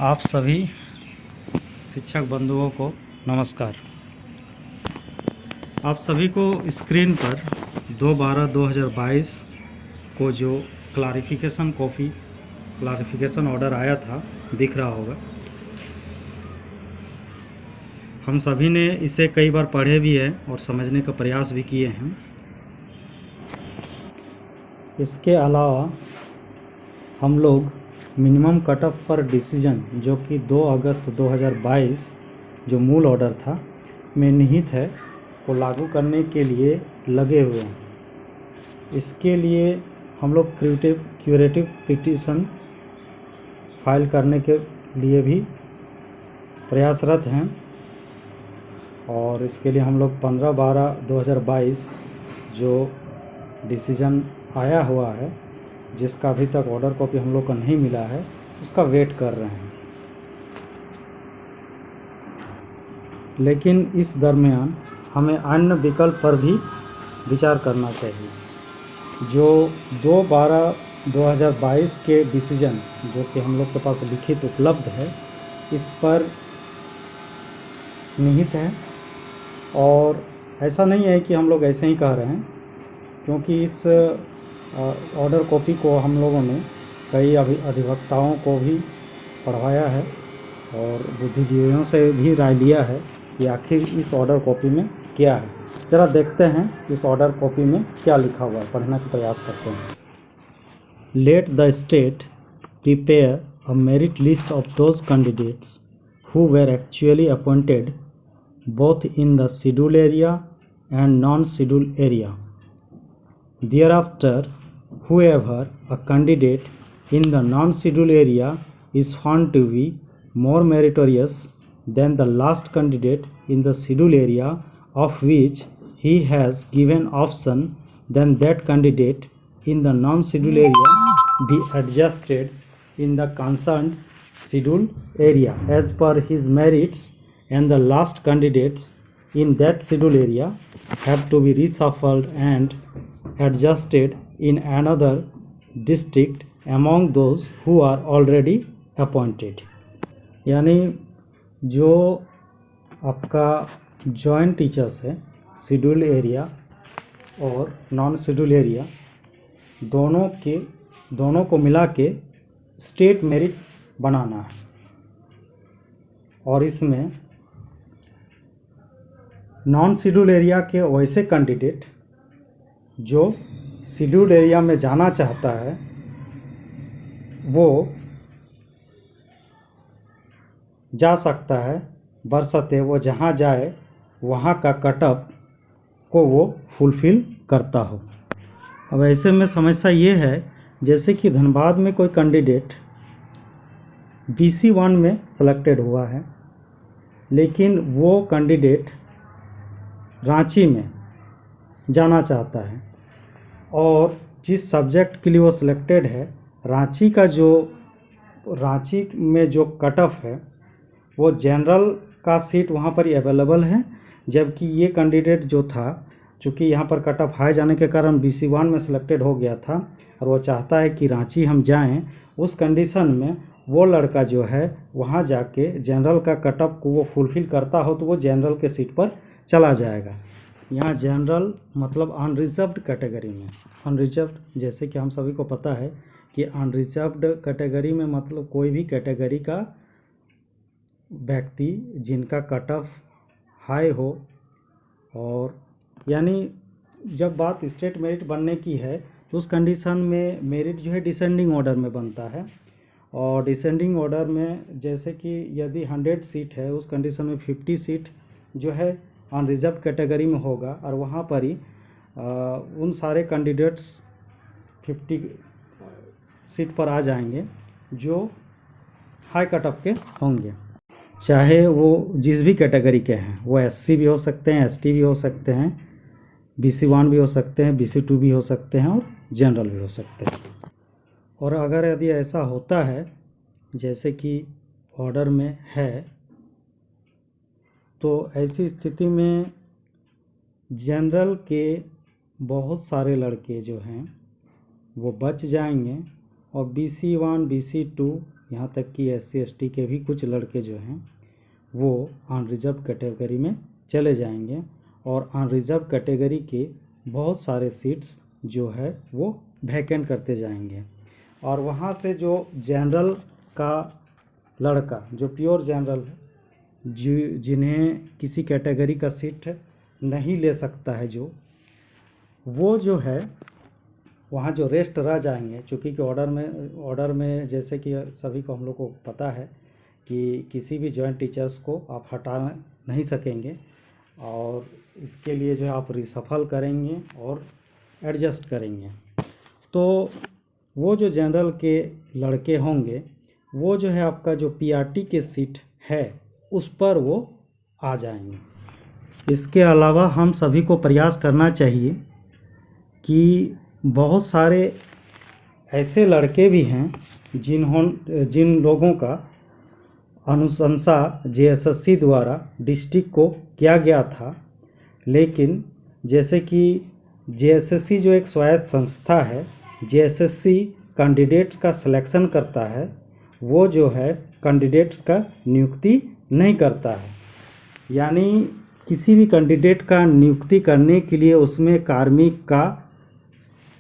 आप सभी शिक्षक बंधुओं को नमस्कार। आप सभी को स्क्रीन पर 2/12/2022 को जो क्लारिफिकेशन ऑर्डर आया था दिख रहा होगा। हम सभी ने इसे कई बार पढ़े भी हैं और समझने का प्रयास भी किए हैं। इसके अलावा हम लोग मिनिमम कट ऑफ पर डिसीजन जो कि 2 अगस्त 2022 जो मूल ऑर्डर था में निहित है को लागू करने के लिए लगे हुए हैं। इसके लिए हम लोग क्यूरेटिव पिटीशन फाइल करने के लिए भी प्रयासरत हैं और इसके लिए हम लोग 15/12/2022 जो डिसीजन आया हुआ है, जिसका अभी तक ऑर्डर कॉपी हम लोग को नहीं मिला है, उसका वेट कर रहे हैं। लेकिन इस दरमियान हमें अन्य विकल्प पर भी विचार करना चाहिए। जो 2/12/2022 के डिसीजन जो कि हम लोग के पास लिखित उपलब्ध है, इस पर निहित है। और ऐसा नहीं है कि हम लोग ऐसे ही कह रहे हैं, क्योंकि इस ऑर्डर कॉपी को हम लोगों ने कई अधिवक्ताओं को भी पढ़वाया है और बुद्धिजीवियों से भी राय लिया है कि आखिर इस ऑर्डर कॉपी में क्या है। ज़रा देखते हैं इस ऑर्डर कॉपी में क्या लिखा हुआ है, पढ़ने का प्रयास करते हैं। Let the state prepare a merit list of those candidates who were actually appointed both in the scheduled area and non-scheduled area. Thereafter, whoever a candidate in the non-scheduled area is found to be more meritorious than the last candidate in the scheduled area of which he has given option, then that candidate in the non-scheduled area be adjusted in the concerned scheduled area as per his merits, and the last candidates in that scheduled area have to be reshuffled and adjusted in another district among those who are already appointed. यानी जो आपका joint teachers है, scheduled area और non scheduled area, दोनों को मिला के state merit बनाना है। और इसमें नॉन शेड्यूल्ड एरिया के वैसे कैंडिडेट जो शेड्यूल्ड एरिया में जाना चाहता है, वो जा सकता है, बशर्ते वो जहाँ जाए वहाँ का कट ऑफ को वो फुलफिल करता हो। अब ऐसे में समस्या ये है, जैसे कि धनबाद में कोई कैंडिडेट BC1 में सेलेक्टेड हुआ है, लेकिन वो कैंडिडेट रांची में जाना चाहता है और जिस सब्जेक्ट के लिए वो सिलेक्टेड है, रांची में जो कट ऑफ है वो जनरल का सीट वहाँ पर ही अवेलेबल है। जबकि ये कैंडिडेट जो था, चूँकि यहाँ पर कट ऑफ हाई जाने के कारण BC1 में सिलेक्टेड हो गया था और वो चाहता है कि रांची हम जाएं, उस कंडीशन में वो लड़का जो है वहाँ जाके जनरल का कट ऑफ को वो फुलफिल करता हो तो वो जनरल के सीट पर चला जाएगा। यहाँ जनरल मतलब अनरिजर्व्ड कैटेगरी में, अनरिजर्व्ड जैसे कि हम सभी को पता है कि अनरिजर्व्ड कैटेगरी में मतलब कोई भी कैटेगरी का व्यक्ति जिनका कट ऑफ हाई हो। और यानी जब बात स्टेट मेरिट बनने की है तो उस कंडीशन में मेरिट जो है डिसेंडिंग ऑर्डर में बनता है। और डिसेंडिंग ऑर्डर में जैसे कि यदि 100 सीट है, उस कंडीशन में 50 सीट जो है अनरिजर्व कैटेगरी में होगा और वहाँ पर ही उन सारे कैंडिडेट्स 50 सीट पर आ जाएंगे जो हाई कट ऑफ के होंगे, चाहे वो जिस भी कैटेगरी के हैं। वो SC भी हो सकते हैं, ST भी हो सकते हैं, BC1 भी हो सकते हैं, BC2 भी हो सकते हैं और जनरल भी हो सकते हैं। और अगर यदि ऐसा होता है जैसे कि ऑर्डर में है, तो ऐसी स्थिति में जनरल के बहुत सारे लड़के जो हैं वो बच जाएंगे और BC1, BC2 यहाँ तक कि SC/ST के भी कुछ लड़के जो हैं वो अनरिजर्व कैटेगरी में चले जाएंगे और अनरिजर्व कैटेगरी के बहुत सारे सीट्स जो है वो वैकेंट करते जाएंगे। और वहाँ से जो जनरल का लड़का जो प्योर जनरल है, जिन्हें किसी कैटेगरी का सीट नहीं ले सकता है, वो जो है वहाँ जो रेस्ट रह जाएंगे, चूँकि कि ऑर्डर में जैसे कि सभी को हम लोग को पता है कि किसी भी जॉइंट टीचर्स को आप हटा नहीं सकेंगे और इसके लिए जो है आप रिसफल करेंगे और एडजस्ट करेंगे। तो वो जो जनरल के लड़के होंगे वो जो है आपका जो PRT के सीट है उस पर वो आ जाएंगे। इसके अलावा हम सभी को प्रयास करना चाहिए कि बहुत सारे ऐसे लड़के भी हैं जिन लोगों का अनुशंसा JSSC द्वारा डिस्ट्रिक्ट को किया गया था, लेकिन जैसे कि JSSC जो एक स्वायत्त संस्था है, JSSC कैंडिडेट्स का सिलेक्शन करता है, वो जो है कैंडिडेट्स का नियुक्ति नहीं करता है। यानी किसी भी कैंडिडेट का नियुक्ति करने के लिए उसमें कार्मिक का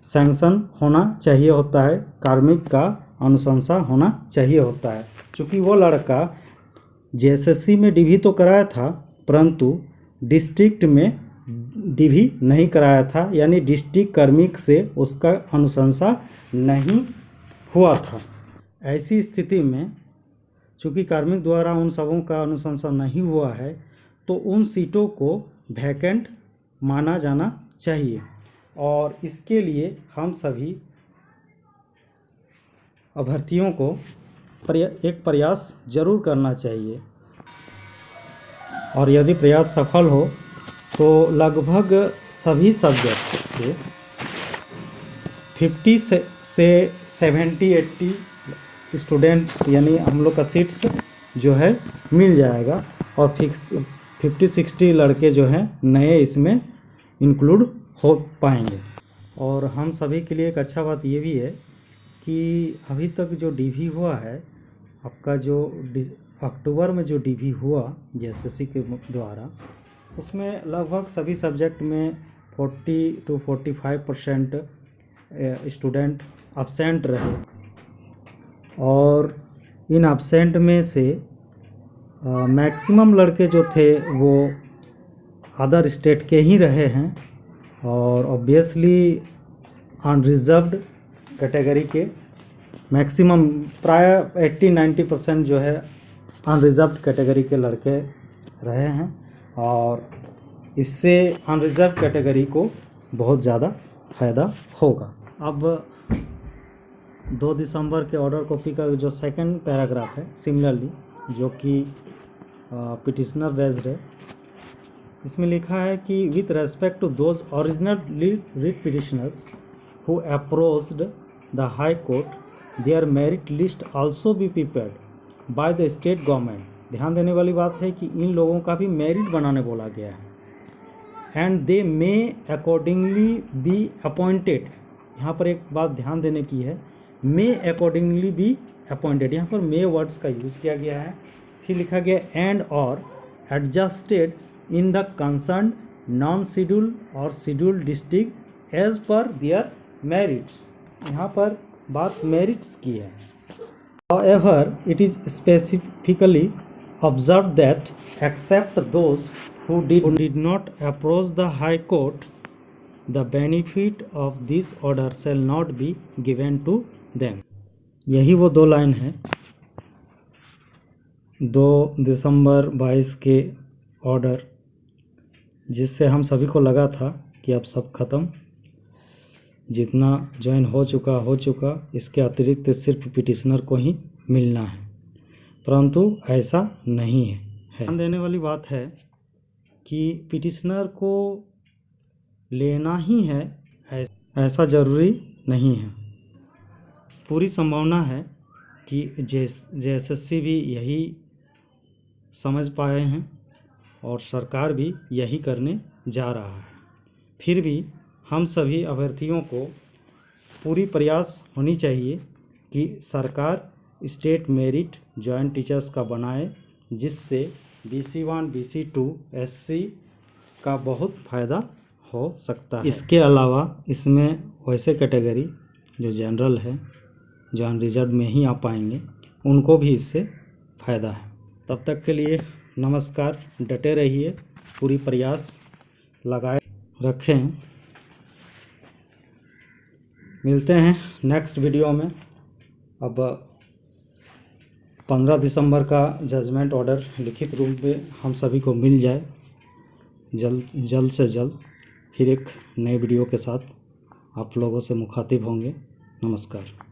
सैंक्शन होना चाहिए होता है, कार्मिक का अनुशंसा होना चाहिए होता है। चूँकि वो लड़का JSSC में DV तो कराया था परंतु डिस्ट्रिक्ट में DV नहीं कराया था, यानी डिस्ट्रिक्ट कार्मिक से उसका अनुशंसा नहीं हुआ था। ऐसी स्थिति में चूँकि कार्मिक द्वारा उन सबों का अनुशंसा नहीं हुआ है तो उन सीटों को वैकेंट माना जाना चाहिए और इसके लिए हम सभी अभ्यर्थियों को एक प्रयास जरूर करना चाहिए और यदि प्रयास सफल हो तो लगभग सभी सब्जेक्ट के 50 से 70-80 स्टूडेंट्स यानी हम लोग का सीट्स जो है मिल जाएगा और 50-60 लड़के जो हैं नए इसमें इंक्लूड हो पाएंगे। और हम सभी के लिए एक अच्छा बात ये भी है कि अभी तक जो DV हुआ है आपका, जो अक्टूबर में जो DV हुआ JSSC के द्वारा, उसमें लगभग सभी सब्जेक्ट में 40-45% स्टूडेंट अब्सेंट रहे और इन अब्सेंट में से मैक्सिमम लड़के जो थे वो अदर स्टेट के ही रहे हैं और ऑब्वियसली अनरिजर्व्ड कैटेगरी के मैक्सिमम प्राय 80-90% जो है अनरिजर्व्ड कैटेगरी के लड़के रहे हैं और इससे अनरिजर्व कैटेगरी को बहुत ज़्यादा फ़ायदा होगा। अब 2 दिसंबर के ऑर्डर कॉपी का जो सेकंड पैराग्राफ है सिमिलरली जो कि पिटिशनर बेस्ड है, इसमें लिखा है कि with respect to those original writ petitioners who approached the high court their merit list also be prepared by the state government. ध्यान देने वाली बात है कि इन लोगों का भी मेरिट बनाने बोला गया है। And they may accordingly be appointed, यहाँ पर एक बात ध्यान देने की है, मे अकॉर्डिंगली बी अपॉइंटेड, यहाँ पर मे वर्ड्स का यूज़ किया गया है। फिर लिखा गया एंड और adjusted in the concern non schedule और schedule district as per their merits. यहाँ पर बात मेरिट्स की है। However, it is specifically observed that except those who did not approach the High Court, the benefit of this order shall not be given to them। यही वो 2 line है 2 दिसंबर 22 के order, जिससे हम सभी को लगा था कि अब सब खत्म, जितना ज्वाइन हो चुका, इसके अतिरिक्त सिर्फ पिटिशनर को ही मिलना है, परंतु ऐसा नहीं है। ध्यान देने वाली बात है कि पिटिशनर को लेना ही है ऐसा ज़रूरी नहीं है। पूरी संभावना है कि JSSC भी यही समझ पाए हैं और सरकार भी यही करने जा रहा है। फिर भी हम सभी अभ्यर्थियों को पूरी प्रयास होनी चाहिए कि सरकार स्टेट मेरिट जॉइंट टीचर्स का बनाए, जिससे BC1 BC2 SC का बहुत फ़ायदा हो सकता है। इसके अलावा इसमें वैसे कैटेगरी जो जनरल है, जो अनरिजर्व में ही आ पाएंगे, उनको भी इससे फ़ायदा है। तब तक के लिए नमस्कार। डटे रहिए, पूरी प्रयास लगाए रखें। मिलते हैं नेक्स्ट वीडियो में। अब 15 दिसंबर का जजमेंट ऑर्डर लिखित रूप में हम सभी को मिल जाए जल्द से जल्द, फिर एक नए वीडियो के साथ आप लोगों से मुखातिब होंगे। नमस्कार।